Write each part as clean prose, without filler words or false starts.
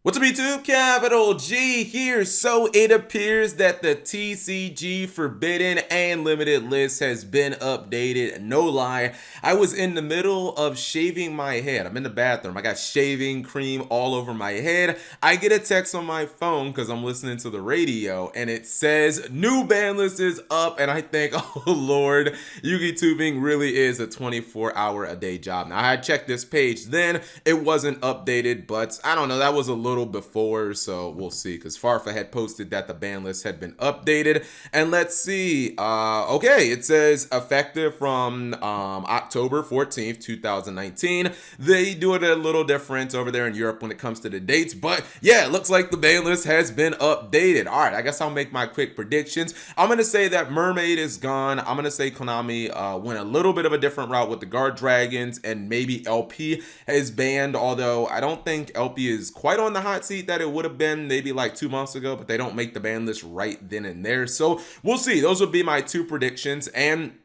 What's up YouTube? Capital G here. So it appears that the TCG Forbidden and Limited list has been updated. No lie, I was in the middle of shaving my head. I'm in the bathroom. I got shaving cream all over my head. I get a text on my phone because I'm listening to the radio and it says new ban list is up, and I think, oh Lord, Yugioh really is a 24-hour-a-day job. Now I had checked this page then, it wasn't updated, but I don't know, that was a little before, so we'll see, because Farfa had posted that the ban list had been updated. And let's see, okay, it says effective from October 14th 2019. They do it a little different over there in Europe when it comes to the dates, but yeah, it looks like the ban list has been updated. All right, I guess I'll make my quick predictions. I'm gonna say that Mermaid is gone. I'm gonna say Konami went a little bit of a different route with the Guard Dragons, and maybe LP is banned, although I don't think LP is quite on the hot seat that it would have been maybe like 2 months ago, but they don't make the ban list right then and there. So we'll see. Those would be my two predictions. And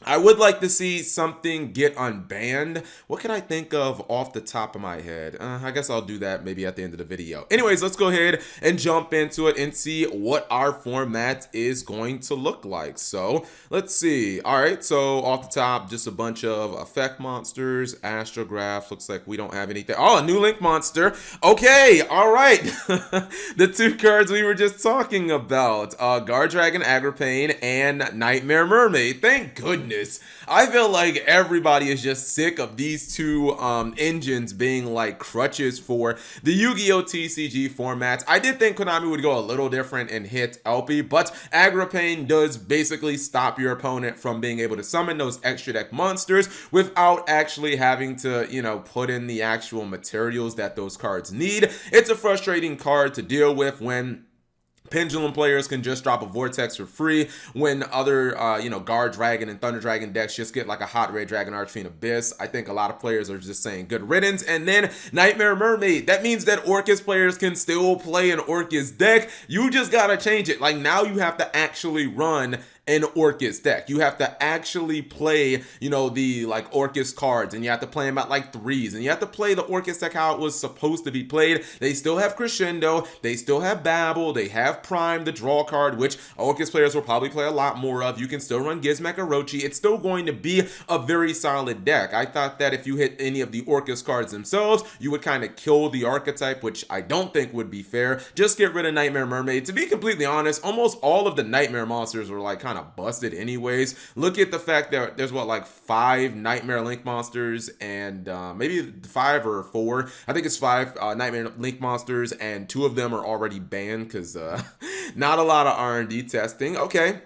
I would like to see something get unbanned. What can I think of off the top of my head? I guess I'll do that maybe at the end of the video. Anyways, let's go ahead and jump into it and see what our format is going to look like. So let's see. All right, so off the top, just a bunch of effect monsters, astrograph. Looks like we don't have anything. Oh, a new link monster. Okay, all right. The two cards we were just talking about, Guard Dragon Agripane and Nightmare Mermaid. Thank goodness. I feel like everybody is just sick of these two engines being like crutches for the Yu-Gi-Oh! TCG formats. I did think Konami would go a little different and hit LP, but Agripane does basically stop your opponent from being able to summon those extra deck monsters without actually having to, you know, put in the actual materials that those cards need. It's a frustrating card to deal with when Pendulum players can just drop a Vortex for free, when other, Guard Dragon and Thunder Dragon decks just get like a Hot Red Dragon Archfiend Abyss. I think a lot of players are just saying good riddance. And then Nightmare Mermaid. That means that ORCUST players can still play an ORCUST deck. You just gotta change it. Like, now you have to actually run an ORCUST deck. You have to actually play, the like ORCUST cards, and you have to play them at like threes, and you have to play the ORCUST deck how it was supposed to be played. They still have Crescendo, they still have Babel, they have Prime, the draw card, which ORCUST players will probably play a lot more of. You can still run Gizmek Orochi. It's still going to be a very solid deck. I thought that if you hit any of the ORCUST cards themselves, you would kind of kill the archetype, which I don't think would be fair. Just get rid of Nightmare Mermaid. To be completely honest, almost all of the Nightmare monsters were like kind of busted anyways. Look at the fact that there's like 5 Nightmare Link monsters and maybe 5 or 4. I think it's 5 Nightmare Link monsters, and 2 of them are already banned because not a lot of R&D testing. Okay.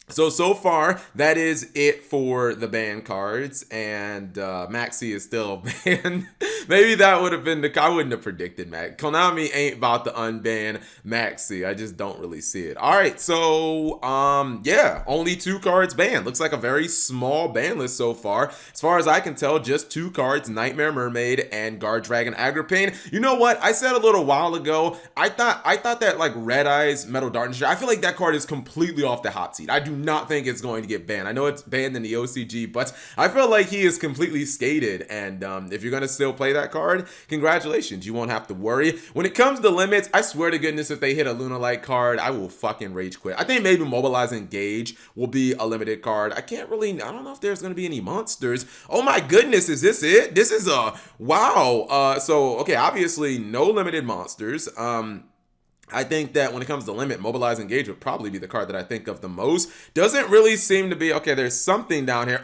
So far, that is it for the ban cards, and Maxi is still banned. Maybe that would have been I wouldn't have predicted Max. Konami ain't about to unban Maxi. I just don't really see it. All right, so, yeah, only 2 cards banned. Looks like a very small ban list so far. As far as I can tell, just 2 cards, Nightmare Mermaid and Guard Dragon Agripane. You know what? I said a little while ago, I thought that, like, Red Eyes Metal Darkness, I feel like that card is completely off the hot seat. I do not think it's going to get banned. I know it's banned in the OCG, but I feel like he is completely skated, and if you're going to still play that card, congratulations. You won't have to worry. When it comes to limits, I swear to goodness, if they hit a Lunalight card, I will fucking rage quit. I think maybe Mobilize Engage will be a limited card. I don't know if there's going to be any monsters. Oh my goodness, is this it? This is wow. So, okay, obviously no limited monsters. I think that when it comes to limit, Mobilize Engage would probably be the card that I think of the most. Doesn't really seem to be, okay, there's something down here.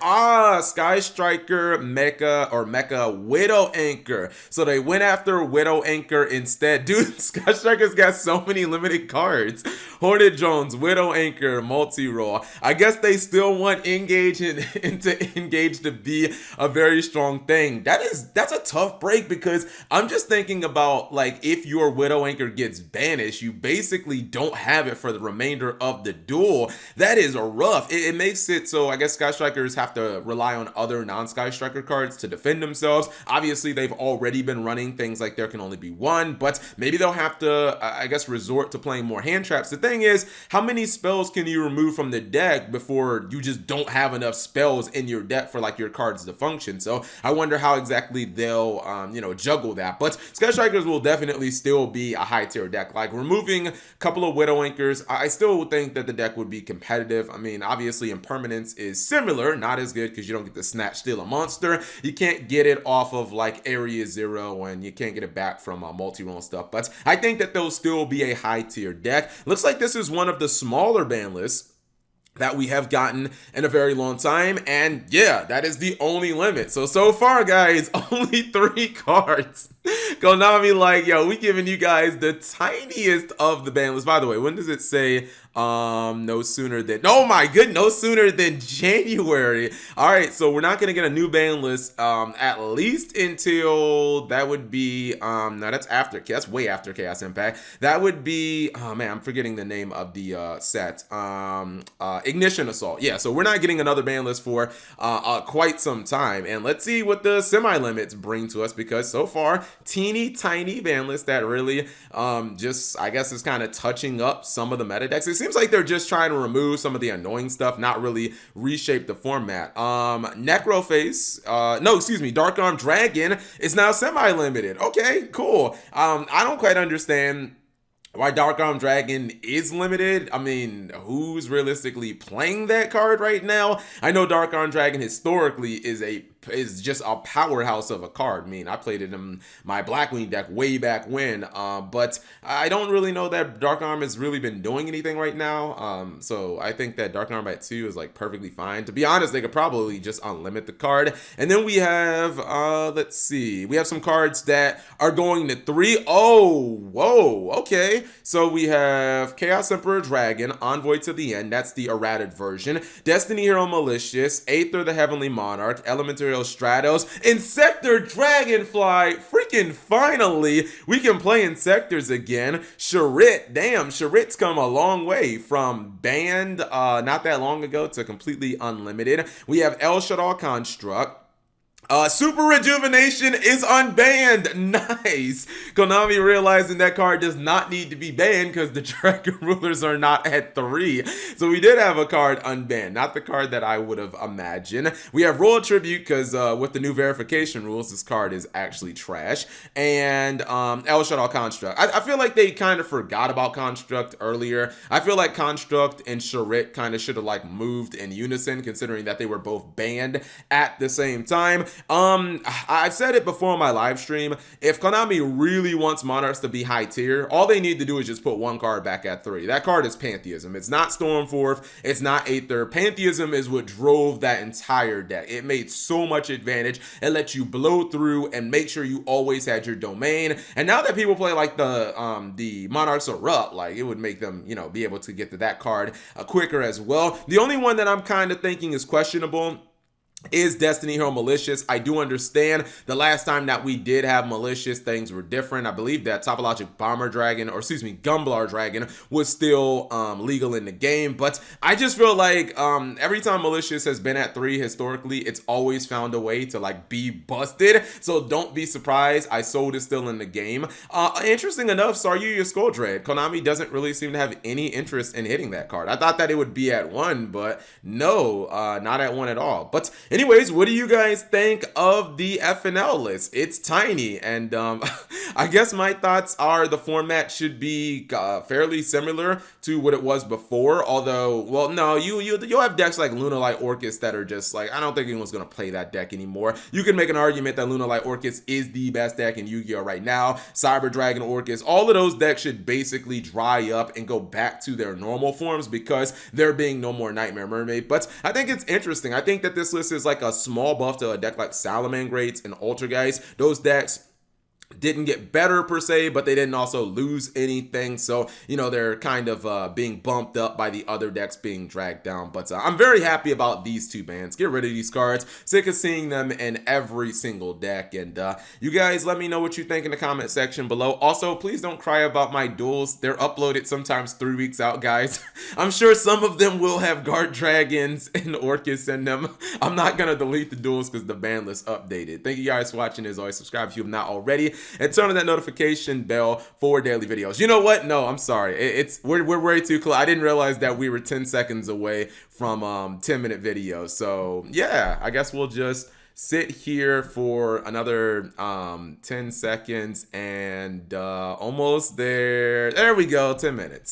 Sky Striker, Mecha Widow Anchor. So they went after Widow Anchor instead. Dude, Sky Striker's got so many limited cards. Hornet Jones, Widow Anchor, multi-roll. I guess they still want Engage into Engage to be a very strong thing. That's a tough break, because I'm just thinking about, like, if your Widow Anchor gets banished, this, you basically don't have it for the remainder of the duel. That is rough. It makes it so I guess Sky Strikers have to rely on other non-Sky Striker cards to defend themselves. Obviously, they've already been running things like there can only be one, but maybe they'll have to, I guess, resort to playing more hand traps. The thing is, how many spells can you remove from the deck before you just don't have enough spells in your deck for like your cards to function? So I wonder how exactly they'll, juggle that. But Sky Strikers will definitely still be a high tier deck. Like removing a couple of Widow Anchors, I still think that the deck would be competitive. I mean, obviously Impermanence is similar, not as good because you don't get to snatch steal a monster. You can't get it off of like Area Zero, and you can't get it back from multi-roll stuff. But I think that they'll still be a high tier deck. Looks like this is one of the smaller ban lists that we have gotten in a very long time, and yeah, that is the only limit. So far guys, only 3 cards. Konami like, yo, we giving you guys the tiniest of the ban list. By the way, when does it say no sooner than, oh my goodness, no sooner than January? All right, so we're not gonna get a new ban list at least until, that would be no, that's after, that's way after Chaos Impact. That would be, oh man, I'm forgetting the name of the set, Ignition Assault. Yeah, so we're not getting another ban list for quite some time, and let's see what the semi-limits bring to us, because so far teeny tiny ban list that really just, I guess, is kind of touching up some of the meta decks. It seems like they're just trying to remove some of the annoying stuff, not really reshape the format. Necroface, Dark Arm Dragon is now semi-limited. Okay, cool. I don't quite understand why Dark Arm Dragon is limited. I mean, who's realistically playing that card right now? I know Dark Arm Dragon historically is just a powerhouse of a card. I mean, I played it in my Blackwing deck way back when, but I don't really know that Dark Arm has really been doing anything right now. So I think that Dark Arm at 2 is like perfectly fine. To be honest, they could probably just unlimit the card. And then we have, let's see, we have some cards that are going to 3. Oh, whoa, okay. So we have Chaos Emperor Dragon, Envoy to the End, that's the errated version, Destiny Hero Malicious, Aether the Heavenly Monarch, Elemental Stratos, Insector Dragonfly. Freaking finally, we can play Insectors again. Charit, damn, Charit's come a long way from banned not that long ago to completely unlimited. We have El Shaddai Construct. Super Rejuvenation is unbanned. Nice. Konami realizing that card does not need to be banned because the Dragon Rulers are not at 3. So we did have a card unbanned, not the card that I would have imagined. We have Royal Tribute because with the new verification rules, this card is actually trash. And El Shaddai Construct. I feel like they kind of forgot about Construct earlier. I feel like Construct and Charit kind of should have like moved in unison, considering that they were both banned at the same time. I've said it before on my live stream. If Konami really wants Monarchs to be high tier, all they need to do is just put one card back at 3. That card is Pantheism. It's not Stormforth. It's not Aether. Pantheism is what drove that entire deck. It made so much advantage. It let you blow through and make sure you always had your domain. And now that people play like the Monarchs Erupt, like it would make them, be able to get to that card quicker as well. The only one that I'm kind of thinking is questionable is Destiny Hero Malicious. I do understand the last time that we did have Malicious, things were different. I believe that Topologic Bomber Dragon, or excuse me, Gumblar Dragon was still legal in the game, but I just feel like every time Malicious has been at 3 historically, it's always found a way to like be busted, so don't be surprised. Isolde is still in the game. Interesting enough, Saryuya Skulldread, Konami doesn't really seem to have any interest in hitting that card. I thought that it would be at 1, but no, not at 1 at all. But anyways, what do you guys think of the FNL list? It's tiny, and I guess my thoughts are the format should be fairly similar to what it was before. Although, well, no, you'll have decks like Lunalight Orcust that are just like, I don't think anyone's gonna play that deck anymore. You can make an argument that Lunalight Orcust is the best deck in Yu-Gi-Oh right now. Cyber Dragon Orcust, all of those decks should basically dry up and go back to their normal forms because there being no more Nightmare Mermaid. But I think it's interesting. I think that this list is like a small buff to a deck like Salamangreats and Ultrageist. Those decks didn't get better per se, but they didn't also lose anything. So, you know, they're kind of being bumped up by the other decks being dragged down. But I'm very happy about these two bans. Get rid of these cards. Sick of seeing them in every single deck. And you guys let me know what you think in the comment section below. Also, please don't cry about my duels. They're uploaded sometimes 3 weeks out, guys. I'm sure some of them will have guard dragons and ORCUST in them. I'm not going to delete the duels because the ban list updated. Thank you guys for watching. As always, subscribe if you have not already, and turn on that notification bell for daily videos. You know what? No, I'm sorry. We're way too close. I didn't realize that we were 10 seconds away from 10-minute videos. So yeah, I guess we'll just sit here for another 10 seconds and almost there. There we go, 10 minutes.